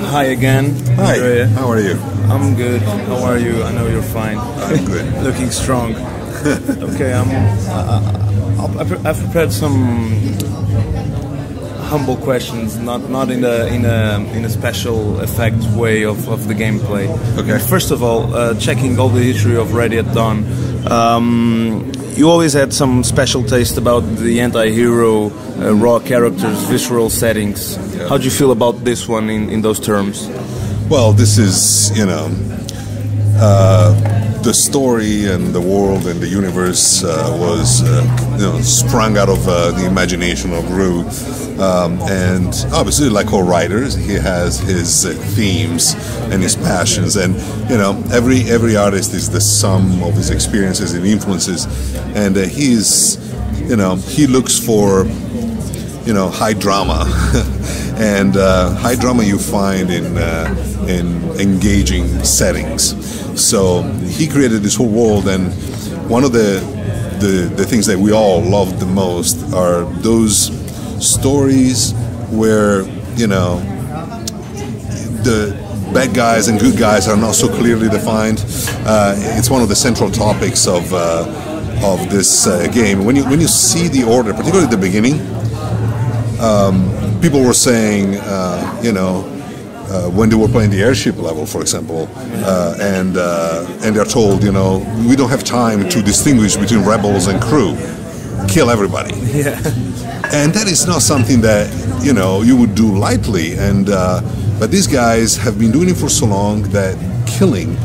Hi again. Hi, Andrea. how are you? I'm good. How are you? I know you're fine. I'm good. Looking strong. Okay, I've prepared some humble questions, not in a special effect way of the gameplay. Okay. First of all, checking all the history of Ready at Dawn, you always had some special taste about the anti-hero, raw characters, visceral settings. Yeah. How do you feel about this one in those terms? Well, this is, the story and the world and the universe was, sprung out of the imagination of Rue. And obviously, like all writers, he has his themes and his passions. And, every artist is the sum of his experiences and influences. And he looks for, high drama. And high drama you find in engaging settings. So he created this whole world, and one of the things that we all love the most are those stories where the bad guys and good guys are not so clearly defined. It's one of the central topics of this game. When you see the order, particularly at the beginning, people were saying, when they were playing the airship level, for example, and they're told, we don't have time to distinguish between rebels and crew. Kill everybody. Yeah. And that is not something that you would do lightly. And but these guys have been doing it for so long that killing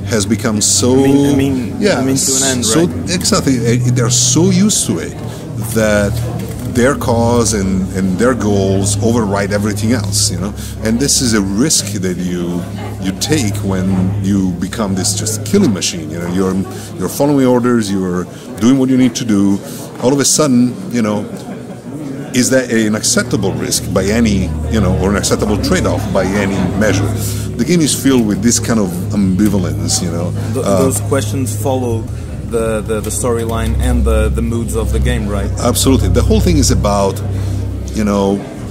has become so to an end, so right? Exactly. They're so used to it that their cause and their goals override everything else, and this is a risk that you take when you become this just killing machine. You're following orders, you're doing what you need to do. All of a sudden, is that an acceptable risk by any, or an acceptable trade-off by any measure? The game is filled with this kind of ambivalence, Those questions follow the storyline and the moods of the game, right? Absolutely. The whole thing is about,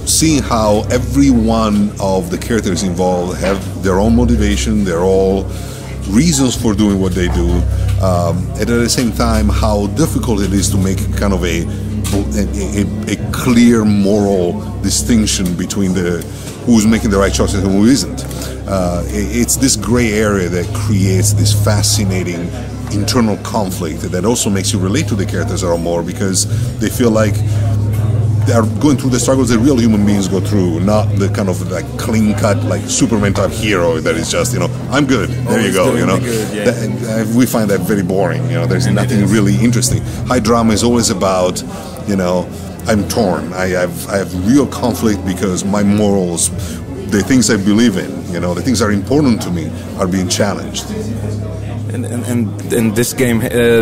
seeing how every one of the characters involved have their own motivation, their all reasons for doing what they do, and at the same time, how difficult it is to make kind of a clear moral distinction between who's making the right choices and who isn't. It's this gray area that creates this fascinating internal conflict that also makes you relate to the characters a lot more, because they feel like they are going through the struggles that real human beings go through, not the kind of like clean-cut, like Superman type hero that is just, I'm good. There you go. Good, yeah. We find that very boring. There's nothing really interesting. High drama is always about, I'm torn. I have real conflict because my morals, the things I believe in, the things that are important to me, are being challenged. And this game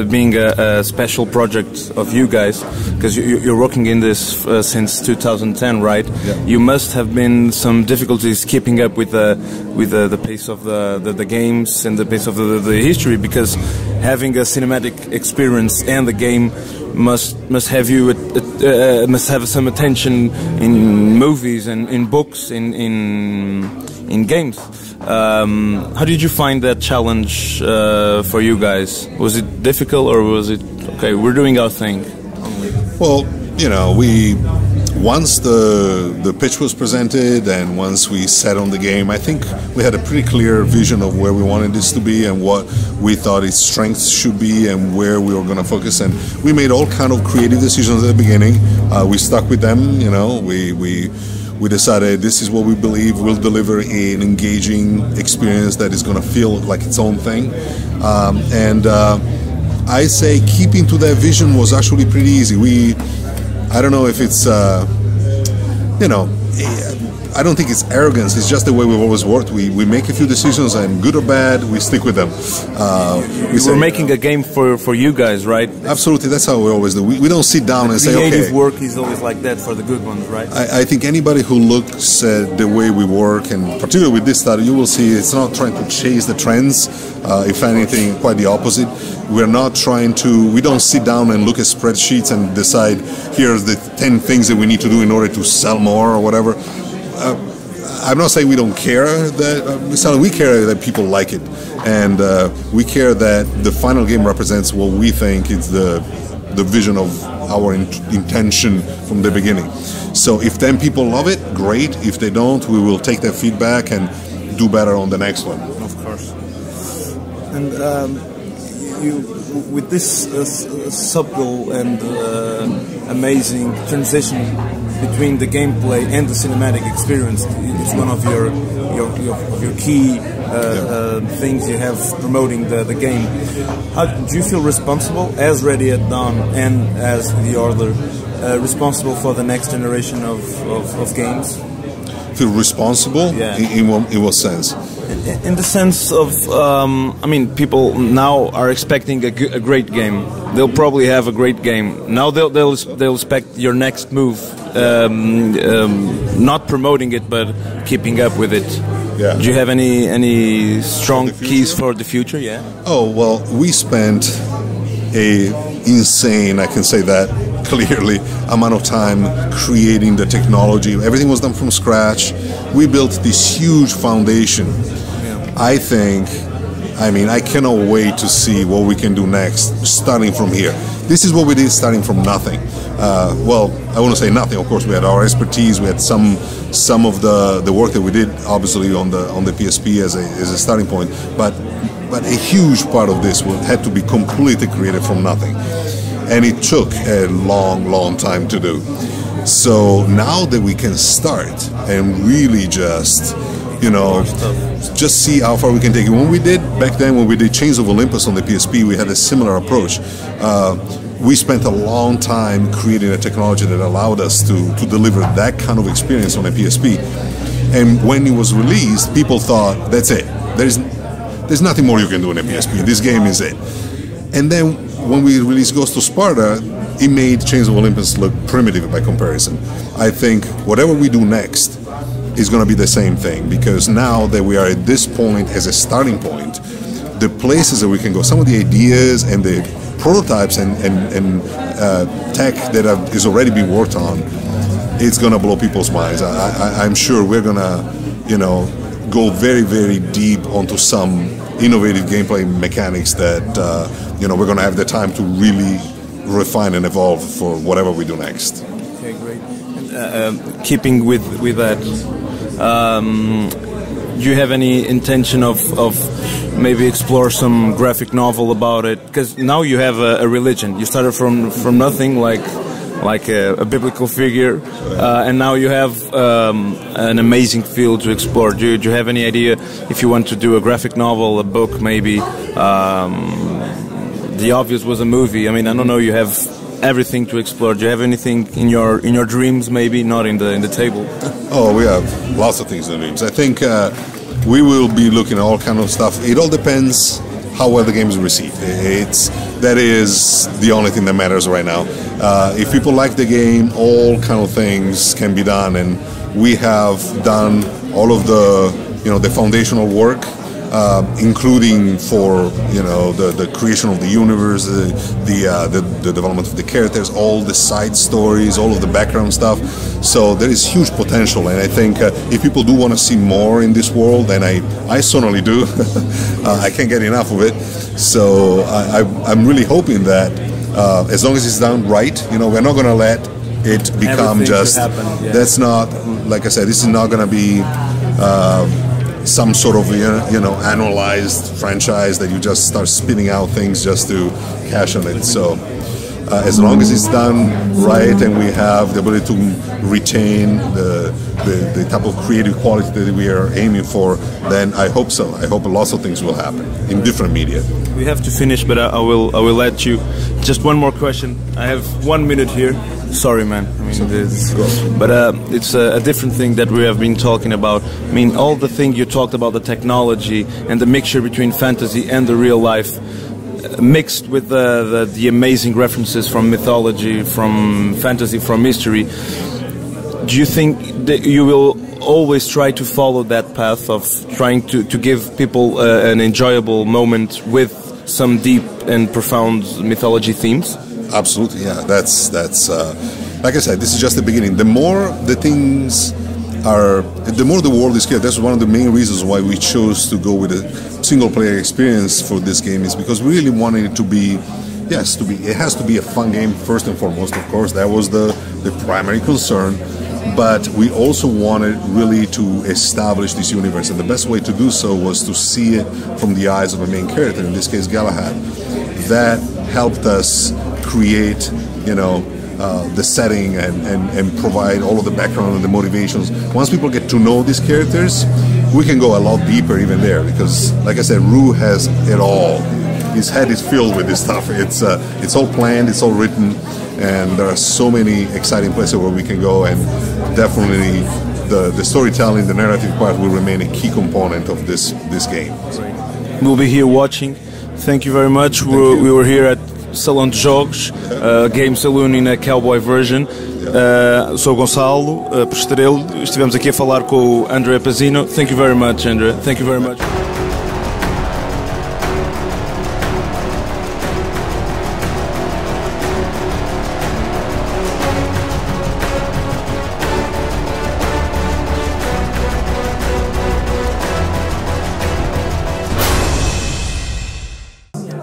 being a special project of you guys, because you're working in this since 2010, right? Yeah. You must have been some difficulties keeping up with the pace of the games and the pace of the history, because having a cinematic experience and the game must have you must have some attention in movies and in books in games. How did you find that challenge for you guys? Was it difficult, or was it okay? We're doing our thing. Well, once the pitch was presented and once we set on the game, I think we had a pretty clear vision of where we wanted this to be and what we thought its strengths should be and where we were going to focus. And we made all kind of creative decisions at the beginning. We stuck with them. We decided this is what we believe will deliver an engaging experience that is going to feel like its own thing. I say keeping to that vision was actually pretty easy. I don't know if it's, I don't think it's arrogance. It's just the way we've always worked. We make a few decisions, and good or bad, we stick with them. We're making a game for you guys, right? Absolutely. That's how we always do. We don't sit down and say, okay. Creative work is always like that for the good ones, right? I think anybody who looks at the way we work, and particularly with this study, you will see it's not trying to chase the trends. If anything, quite the opposite. We're not trying to, we don't sit down and look at spreadsheets and decide here's the 10 things that we need to do in order to sell more or whatever. I'm not saying we don't care that we care that people like it, and we care that the final game represents what we think is the vision of our intention from the beginning. So if then people love it, great. If they don't, we will take their feedback and do better on the next one. Of course. And with this subtle and amazing transition between the gameplay and the cinematic experience, it's one of your key things you have promoting the game. How do you feel responsible, as Ready at Dawn and as the Order, responsible for the next generation of games? Feel responsible? Yeah. In what sense? In the sense of, I mean, people now are expecting a great game. They'll probably have a great game. Now they'll expect your next move, not promoting it, but keeping up with it. Yeah. Do you have any strong keys for the future? Yeah. Oh, well, we spent a insane, I can say that clearly, amount of time creating the technology. Everything was done from scratch. We built this huge foundation. Yeah. I cannot wait to see what we can do next, starting from here. This is what we did, starting from nothing. Well, I want to say nothing. Of course, we had our expertise. We had some of the work that we did, obviously on the PSP as a starting point. But a huge part of this had to be completely created from nothing, and it took a long time to do. So now that we can start and really just see how far we can take it. When we did Chains of Olympus on the PSP, we had a similar approach. We spent a long time creating a technology that allowed us to deliver that kind of experience on a PSP. And when it was released, people thought, that's it. There's nothing more you can do in a PSP. This game is it. And then when we released Ghost of Sparta, it made Chains of Olympus look primitive by comparison. I think whatever we do next is going to be the same thing, because now that we are at this point as a starting point, the places that we can go, some of the ideas and the prototypes and tech that is already being worked on, it's going to blow people's minds. I'm sure we're going to, go very deep onto some innovative gameplay mechanics that, we're going to have the time to really refine and evolve for whatever we do next. Okay, great. And, keeping with that, do you have any intention of maybe explore some graphic novel about it? Because now you have a religion. You started from nothing, like a biblical figure, and now you have an amazing field to explore. Do you have any idea if you want to do a graphic novel, a book, maybe? The obvious was a movie. I mean, I don't know. You have everything to explore. Do you have anything in your dreams? Maybe not in the table. Oh, we have lots of things in the dreams. I think we will be looking at all kind of stuff. It all depends how well the game is received. That is the only thing that matters right now. If people like the game, all kind of things can be done, and we have done all of the foundational work, including for the creation of the universe, the development of the characters, all the side stories, all of the background stuff. So there is huge potential, and I think if people do want to see more in this world, and I certainly do, I can't get enough of it. So I'm really hoping that as long as it's done right, we're not going to let it become everything just. Yeah. That's not, like I said, this is not going to be some sort of annualized franchise that you just start spinning out things just to cash on it. So as long as it's done right and we have the ability to retain the type of creative quality that we are aiming for, then I hope so. I hope lots of things will happen in different media. We have to finish, but I will let you. Just one more question. I have 1 minute here. Sorry, man. I mean, it's a different thing that we have been talking about. I mean, all the thing you talked about, the technology and the mixture between fantasy and the real life, mixed with the amazing references from mythology, from fantasy, from history. Do you think that you will always try to follow that path of trying to give people an enjoyable moment with some deep and profound mythology themes? Absolutely, yeah. That's like I said, this is just the beginning. The more the things the more the world is here, that's one of the main reasons why we chose to go with a single player experience for this game, is because we really wanted it to be, it has to be a fun game first and foremost, of course. That was the primary concern. But we also wanted really to establish this universe, and the best way to do so was to see it from the eyes of a main character, in this case Galahad. That helped us create, the setting and provide all of the background and the motivations. Once people get to know these characters, we can go a lot deeper even there, because, like I said, Rue has it all. His head is filled with this stuff. It's all planned, it's all written, and there are so many exciting places where we can go, and definitely the storytelling, the narrative part will remain a key component of this game. We'll be here watching. Thank you very much. We were here at Salão de Jogos, Game Saloon in a cowboy version. Sou o Gonçalo, Perestrelo. Estivemos aqui a falar com o Andrea Pessino. Thank you very much, Andrea. Thank you very much.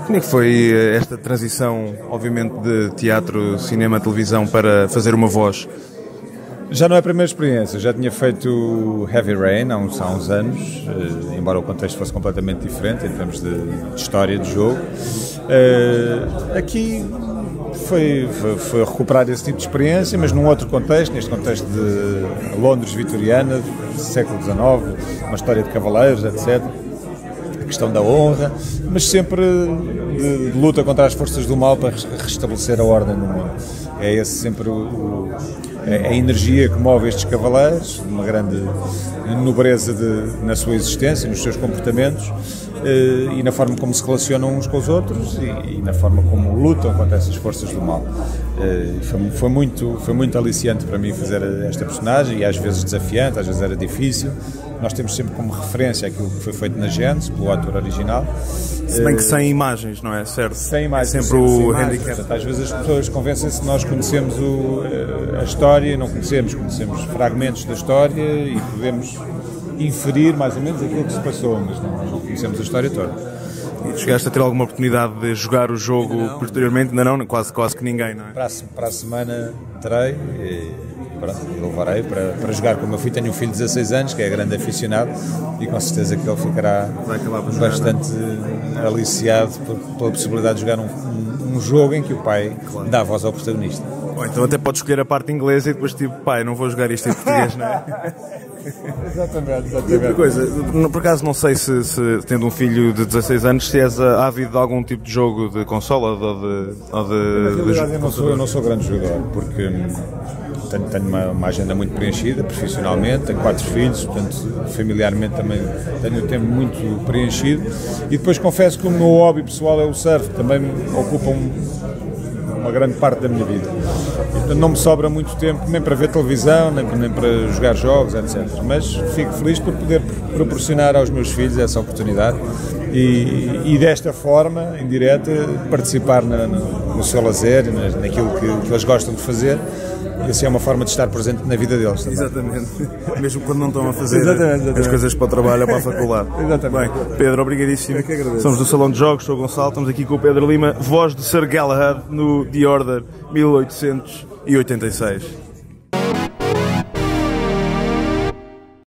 Como é que foi esta transição, obviamente, de teatro, cinema, televisão para fazer uma voz? Já não é a primeira experiência, já tinha feito Heavy Rain há uns anos, embora o contexto fosse completamente diferente em termos de história de jogo. Aqui foi recuperar esse tipo de experiência, mas num outro contexto, neste contexto de Londres vitoriana, século XIX, uma história de cavaleiros, etc. Questão da honra, mas sempre de luta contra as forças do mal para restabelecer a ordem no mundo. É esse sempre a energia que move estes cavaleiros, uma grande nobreza na sua existência, nos seus comportamentos, e na forma como se relacionam uns com os outros e na forma como lutam contra essas forças do mal. Foi muito aliciante para mim fazer esta personagem, e às vezes desafiante, às vezes era difícil. Nós temos sempre como referência aquilo que foi feito na Gênesis, pelo ator original. Se bem que sem imagens, não é? Certo? Sem imagens. Sempre o handicap. Às vezes as pessoas convencem-se que nós conhecemos a história, não conhecemos fragmentos da história e podemos inferir mais ou menos aquilo que se passou, mas não conhecemos a história toda. E chegaste a ter alguma oportunidade de jogar o jogo posteriormente? Ainda não, quase que ninguém, não é? Para a semana terei e levarei para jogar com o meu filho. Tenho um filho de 16 anos, que é grande aficionado, e com certeza que ele ficará bastante aliciado pela possibilidade de jogar um jogo em que o pai dá voz ao protagonista. Ou então até pode escolher a parte inglesa e depois tipo, pai, não vou jogar isto em português, não é? Exatamente. E outra coisa, por acaso não sei se tendo um filho de 16 anos, se és ávido de algum tipo de jogo de consola ou de Na realidade eu não sou grande jogador, porque tenho uma agenda muito preenchida profissionalmente, tenho 4 filhos, portanto familiarmente também tenho o tempo muito preenchido, e depois confesso que o meu hobby pessoal é o surf, também me ocupa uma grande parte da minha vida. E, portanto, não me sobra muito tempo nem para ver televisão, nem para jogar jogos, etc. Mas fico feliz por poder proporcionar aos meus filhos essa oportunidade e desta forma, em direto, participar no seu lazer, naquilo que eles gostam de fazer. E assim é uma forma de estar presente na vida deles também. Exatamente. Mesmo quando não estão a fazer exatamente. As coisas para o trabalho ou para a faculdade. Exatamente. Bem, Pedro, obrigadíssimo. Eu que agradeço. Somos do Salão de Jogos, sou o Gonçalo, estamos aqui com o Pedro Lima, voz de Sir Galahad no The Order 1886.